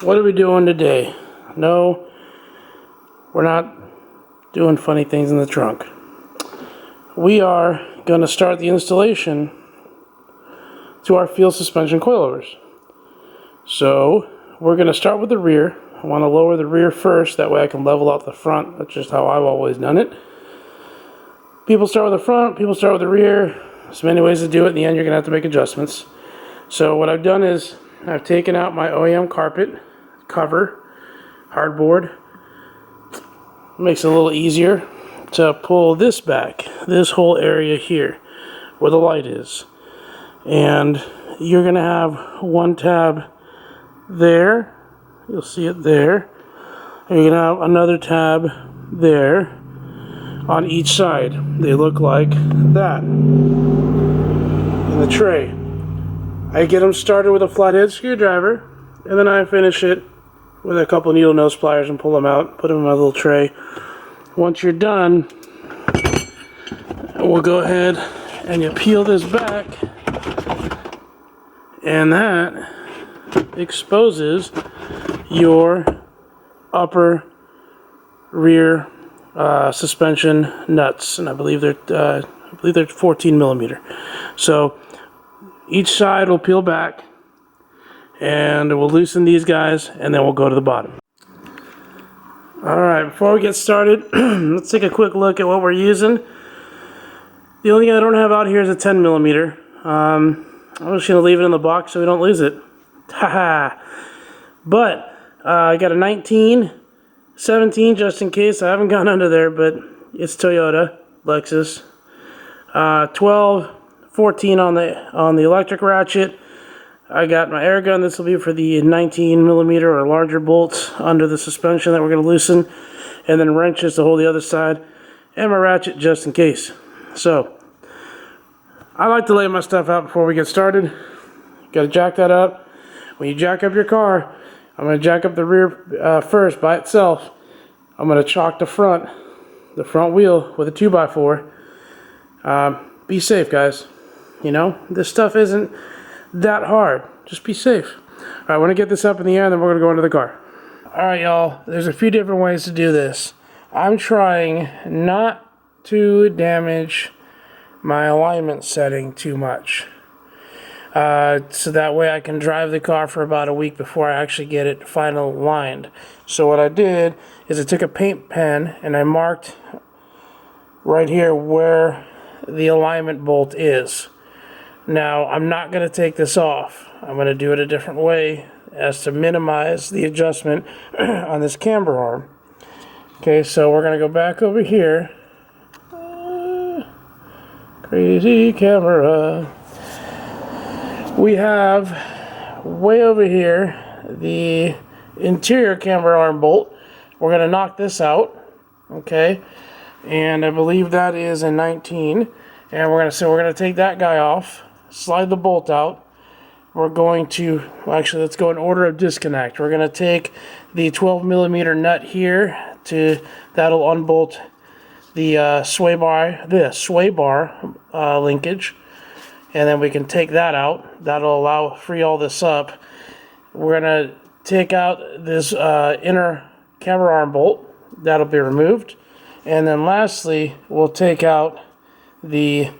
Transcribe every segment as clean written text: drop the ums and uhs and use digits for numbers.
What are we doing today? No, we're not doing funny things in the trunk. We are going to start the installation to our Feal suspension coilovers. So we're going to start with the rear. I want to lower the rear first, that way I can level out the front. That's just how I've always done it. People start with the front, people start with the rear. There's many ways to do it. In the end, you're going to have to make adjustments. So what I've done is I've taken out my OEM carpet cover, hardboard. Makes it a little easier to pull this back, this whole area here where the light is. And you're going to have one tab there. You'll see it there. And you're going to have another tab there on each side. They look like that in the tray. I get them started with a flathead screwdriver, and then I finish it with a couple needle nose pliers and pull them out, put them in my little tray. Once you're done, we'll go ahead and you peel this back, and that exposes your upper rear suspension nuts, and I believe they're 14 millimeter. So each side will peel back, and we'll loosen these guys, and then we'll go to the bottom. Alright, before we get started, let's take a quick look at what we're using. The only thing I don't have out here is a 10 millimeter. I'm just going to leave it in the box so we don't lose it. Haha. But I got a 19, 17 just in case. I haven't gone under there, but it's Toyota, Lexus. 12, 14 on the electric ratchet. I got my air gun. This will be for the 19 millimeter or larger bolts under the suspension that we're going to loosen, and then wrenches to hold the other side, and my ratchet just in case. So I like to lay my stuff out before we get started. Got to jack that up. When you jack up your car, I'm going to jack up the rear first by itself. I'm going to chalk the front wheel with a 2x4. Be safe, guys. You know, this stuff isn't that hard. Just be safe. Alright, I want to get this up in the air, and then we're going to go into the car. Alright, y'all, there's a few different ways to do this. I'm trying not to damage my alignment setting too much. So that way I can drive the car for about a week before I actually get it final aligned. So what I did is I took a paint pen and I marked right here where the alignment bolt is. Now, I'm not going to take this off. I'm going to do it a different way as to minimize the adjustment on this camber arm. Okay, so we're going to go back over here. Crazy camera. We have way over here the interior camber arm bolt. We're going to knock this out. Okay, and I believe that is a 19. And we're going to take that guy off. Slide the bolt out. We're going to, well, actually, let's go in order of disconnect. We're going to take the 12 millimeter nut here that'll unbolt the sway bar linkage, and then we can take that out. That'll free all this up. We're going to take out this inner camber arm bolt. That'll be removed, and then lastly, we'll take out the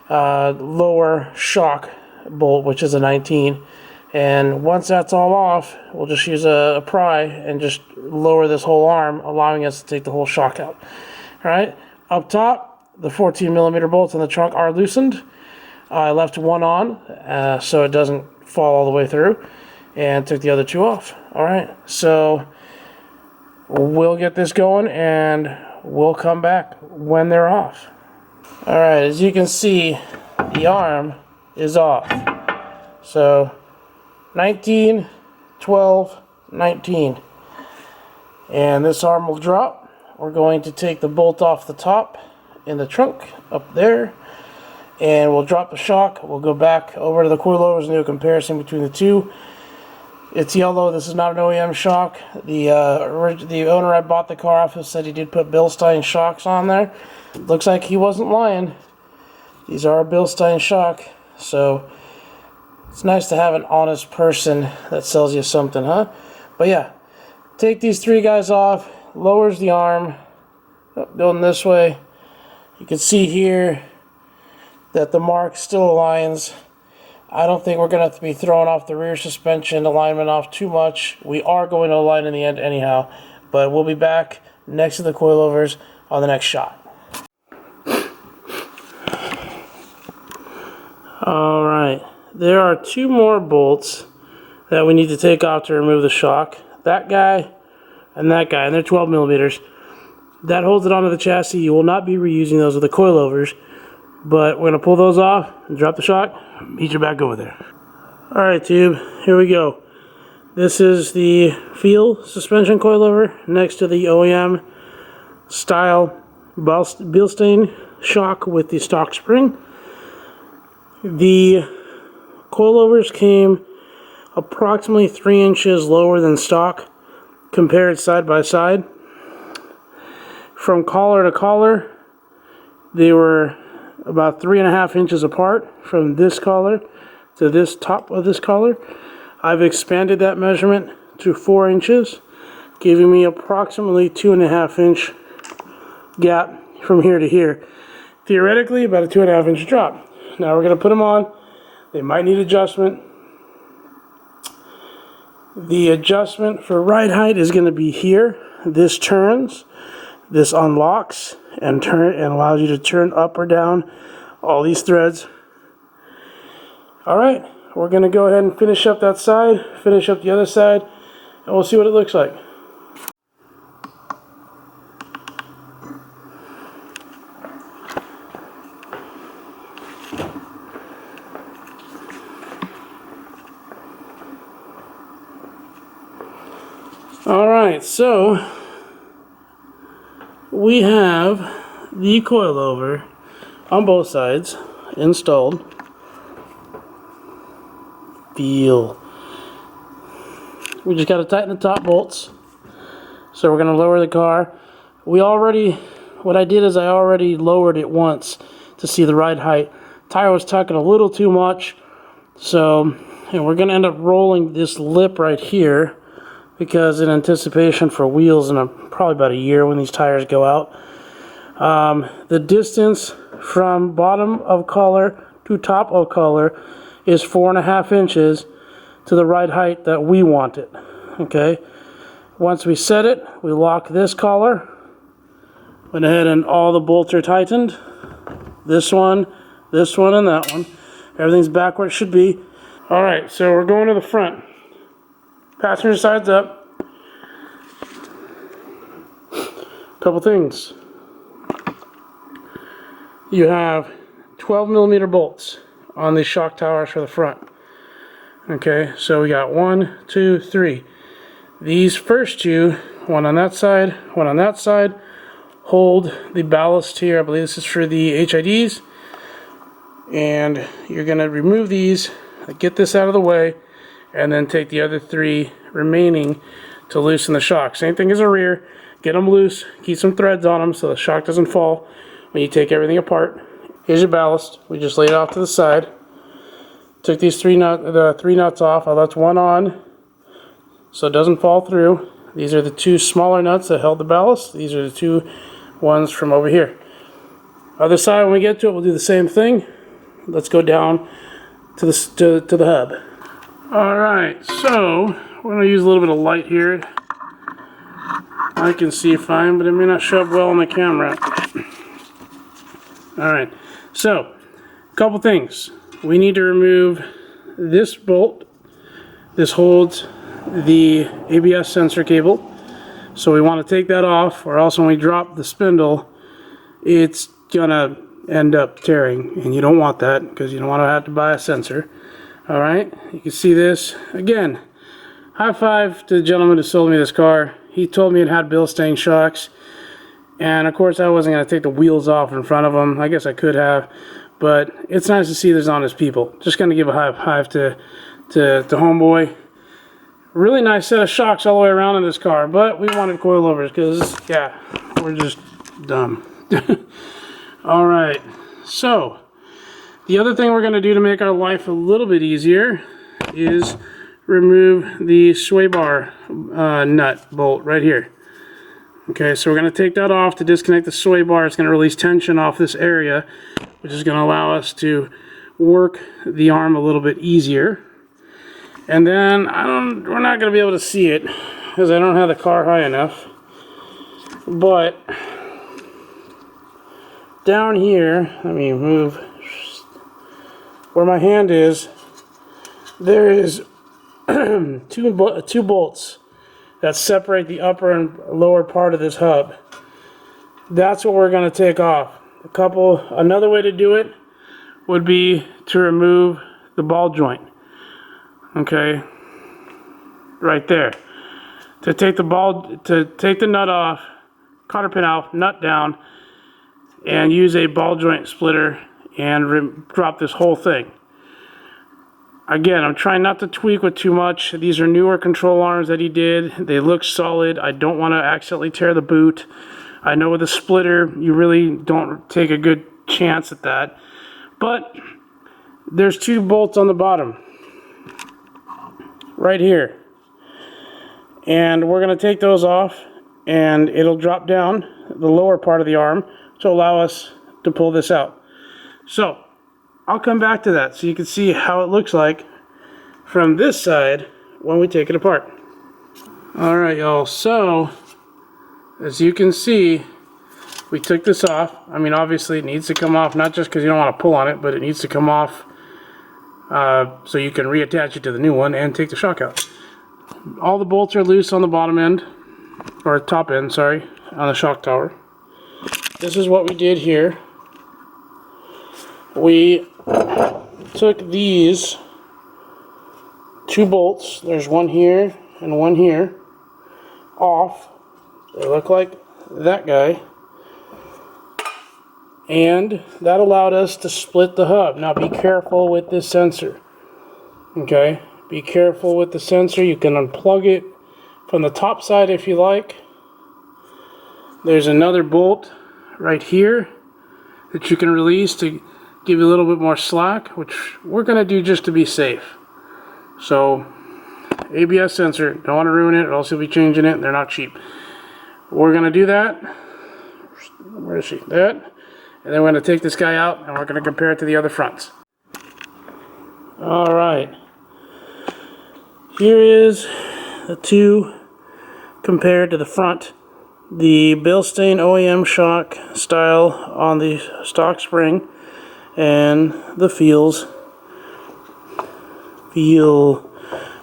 lower shock bolt, which is a 19, and once that's all off, we'll just use a pry and just lower this whole arm, allowing us to take the whole shock out. Alright, up top, the 14 millimeter bolts in the trunk are loosened. I left one on so it doesn't fall all the way through, and took the other two off. Alright, so we'll get this going and we'll come back when they're off. Alright, as you can see, the arm is off. So 19, 12, 19. And this arm will drop. We're going to take the bolt off the top in the trunk up there, and we'll drop the shock. We'll go back over to the coilovers and do a comparison between the two. It's yellow. This is not an OEM shock. The owner I bought the car off of said he did put Bilstein shocks on there. Looks like he wasn't lying. These are a Bilstein shock, so it's nice to have an honest person that sells you something, huh? But yeah, take these three guys off, lowers the arm, going this way. You can see here that the mark still aligns. I don't think we're going to have to be throwing off the rear suspension alignment off too much. We are going to align in the end anyhow, but we'll be back next to the coilovers on the next shot. Alright, there are two more bolts that we need to take off to remove the shock. That guy, and they're 12 millimeters. That holds it onto the chassis. You will not be reusing those with the coilovers. But we're going to pull those off and drop the shock, meet you back over there. Alright tube, here we go. This is the Feal suspension coilover next to the OEM style Bilstein shock with the stock spring. The coilovers came approximately 3 inches lower than stock compared side by side. From collar to collar, they were about 3.5 inches apart from this collar to this top of this collar. I've expanded that measurement to 4 inches, giving me approximately 2.5 inch gap from here to here. Theoretically, about a 2.5 inch drop. Now we're going to put them on. They might need adjustment. The adjustment for ride height is going to be here. This turns, this unlocks, and allows you to turn up or down all these threads. Alright, we're going to go ahead and finish up that side, finish up the other side, and we'll see what it looks like. Alright, so we have the coilover on both sides installed. Feal. We just got to tighten the top bolts. So we're going to lower the car. What I did is I already lowered it once to see the ride height. Tire was tucking a little too much. So we're going to end up rolling this lip right here, because in anticipation for wheels in probably about a year when these tires go out. The distance from bottom of collar to top of collar is 4.5 inches to the ride height that we want it. Okay. Once we set it, we lock this collar. Went ahead and all the bolts are tightened. This one, and that one. Everything's back where it should be. Alright, so we're going to the front. Passenger side's up. Couple things. You have 12 millimeter bolts on the shock towers for the front. Okay, so we got 1, 2, 3. These first two, one on that side, one on that side, hold the ballast here. I believe this is for the HIDs. And you're going to remove these, get this out of the way, and then take the other 3 remaining to loosen the shock. Same thing as the rear. Get them loose, keep some threads on them so the shock doesn't fall when you take everything apart. Here's your ballast. We just laid it off to the side. Took these 3 nuts off. I left one on so it doesn't fall through. These are the 2 smaller nuts that held the ballast. These are the 2 ones from over here. Other side, when we get to it, we'll do the same thing. Let's go down to the hub. Alright, so we're going to use a little bit of light here. I can see fine, but it may not show up well on the camera. Alright, so a couple things. We need to remove this bolt. This holds the ABS sensor cable. So we want to take that off, or else when we drop the spindle, it's gonna end up tearing, and you don't want that because you don't want to have to buy a sensor. Alright, you can see this. Again, high five to the gentleman who sold me this car. He told me it had Bilstein shocks, and of course I wasn't going to take the wheels off in front of him. I guess I could have, but it's nice to see there's honest people. Just going to give a high five to homeboy. Really nice set of shocks all the way around in this car, but we wanted coilovers because, yeah, we're just dumb. Alright, so the other thing we're going to do to make our life a little bit easier is remove the sway bar nut bolt right here. Okay, so we're going to take that off to disconnect the sway bar. It's going to release tension off this area, which is going to allow us to work the arm a little bit easier. And then we're not going to be able to see it because I don't have the car high enough. But down here, let me move where my hand is. There is two bolts that separate the upper and lower part of this hub. That's what we're going to take off. Another way to do it would be to remove the ball joint. Okay, right there. To take the nut off, cotter pin out, nut down, and use a ball joint splitter and drop this whole thing. Again, I'm trying not to tweak with too much. These are newer control arms that he did. They look solid. I don't want to accidentally tear the boot. I know with a splitter, you really don't take a good chance at that. But there's two bolts on the bottom, right here. And we're going to take those off, and it'll drop down the lower part of the arm to allow us to pull this out. So I'll come back to that so you can see how it looks like from this side when we take it apart. Alright y'all, so as you can see, we took this off. I mean, obviously it needs to come off, not just because you don't want to pull on it, but it needs to come off so you can reattach it to the new one and take the shock out. All the bolts are loose on the bottom end, or top end, sorry, on the shock tower. This is what we did here. We took these two bolts, there's one here and one here, off. They look like that guy. And that allowed us to split the hub. Now be careful with this sensor. Okay, be careful with the sensor. You can unplug it from the top side if you like. There's another bolt right here that you can release to give you a little bit more slack, which we're going to do just to be safe. So, ABS sensor, don't want to ruin it, or else you'll be changing it, and they're not cheap. We're going to do that. Where is she? That. And then we're going to take this guy out, and we're going to compare it to the other fronts. Alright. Here is the two compared to the front. The Bilstein OEM shock style on the stock spring, and the Feal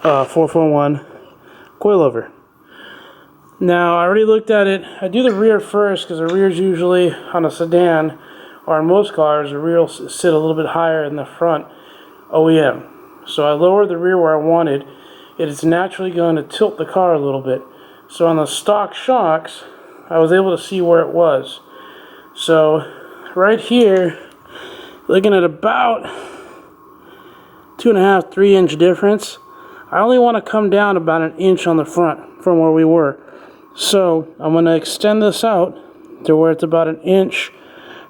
441 coilover. Now I already looked at it. I do the rear first because the rear is usually on a sedan, or in most cars the rear will sit a little bit higher than the front OEM. So I lowered the rear where I wanted. It is naturally going to tilt the car a little bit. So on the stock shocks, I was able to see where it was. So right here, looking at about 2.5, 3 inch difference. I only want to come down about 1 inch on the front from where we were. So I'm going to extend this out to where it's about 1 inch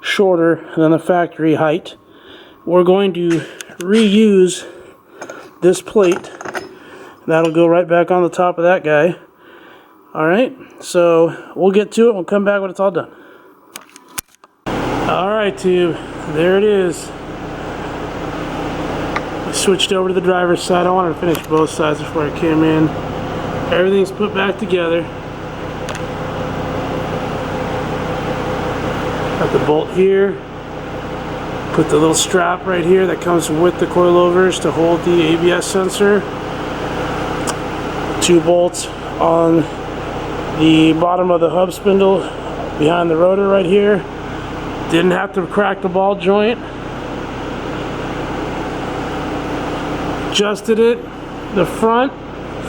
shorter than the factory height. We're going to reuse this plate. That'll go right back on the top of that guy. Alright, so we'll get to it. We'll come back when it's all done. Alright, tube. There it is. I switched over to the driver's side. I wanted to finish both sides before I came in. Everything's put back together. Got the bolt here. Put the little strap right here that comes with the coilovers to hold the ABS sensor. 2 bolts on the bottom of the hub spindle behind the rotor right here. Didn't have to crack the ball joint. Adjusted it, the front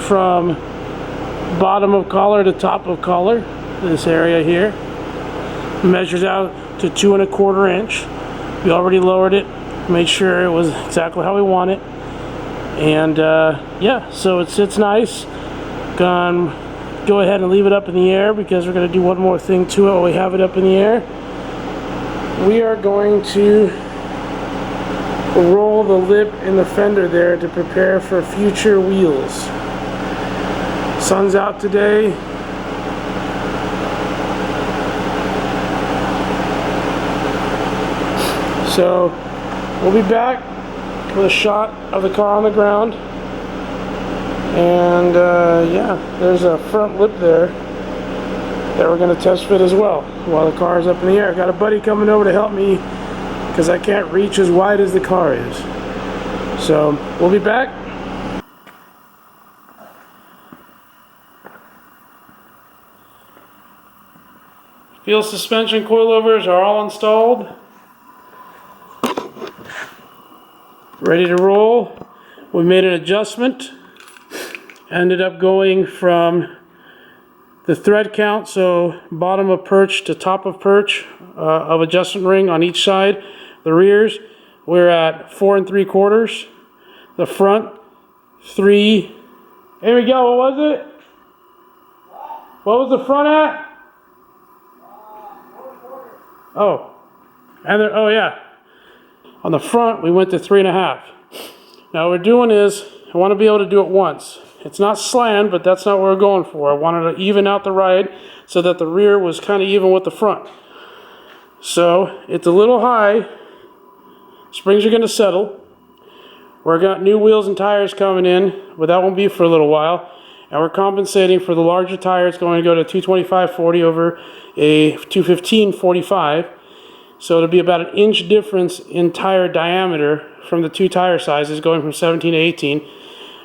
from bottom of collar to top of collar, this area here. Measured out to 2 1/4 inch. We already lowered it, made sure it was exactly how we want it. And yeah, so it sits nice. Gonna go ahead and leave it up in the air because we're going to do one more thing to it while we have it up in the air. We are going to roll the lip in the fender there to prepare for future wheels. Sun's out today. So we'll be back with a shot of the car on the ground. And yeah, there's a front lip there that we're going to test fit as well while the car is up in the air. Got a buddy coming over to help me because I can't reach as wide as the car is. So we'll be back. Feal suspension coilovers are all installed. Ready to roll. We made an adjustment. Ended up going from the thread count, so bottom of perch to top of perch of adjustment ring on each side. The rears, we're at 4 3/4. The front, 3. There we go. What was it? What was the front at? Oh, and there, oh yeah. On the front, we went to 3.5. Now what we're doing is, I want to be able to do it once. It's not slammed, but that's not what we're going for. I wanted to even out the ride so that the rear was kind of even with the front. So it's a little high. Springs are going to settle. We've got new wheels and tires coming in, but that won't be for a little while. And we're compensating for the larger tires going to go to 225/40 over a 215/45. So it'll be about an inch difference in tire diameter from the two tire sizes going from 17 to 18.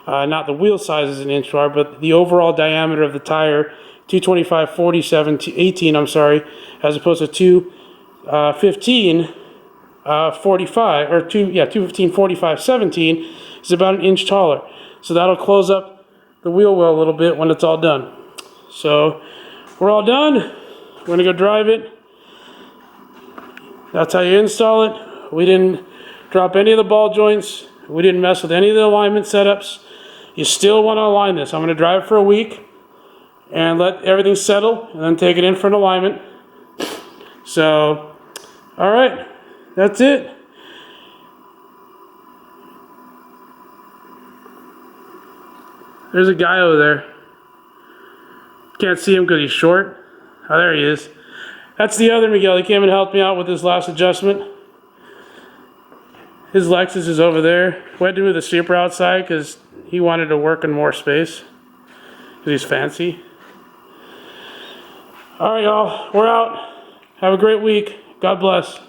Not the wheel size is an inch far, but the overall diameter of the tire, 225/47 to 18, I'm sorry, as opposed to 215/45 or 215/45/17 is about an inch taller. So that'll close up the wheel well a little bit when it's all done. So we're all done. We're gonna go drive it. That's how you install it. We didn't drop any of the ball joints. We didn't mess with any of the alignment setups. You still want to align this. I'm going to drive it for a week and let everything settle and then take it in for an alignment. So, all right, that's it. There's a guy over there. Can't see him because he's short. Oh, there he is. That's the other Miguel. He came and helped me out with this last adjustment. His Lexus is over there. We had to move the Supra outside because he wanted to work in more space because he's fancy. All right, y'all. We're out. Have a great week. God bless.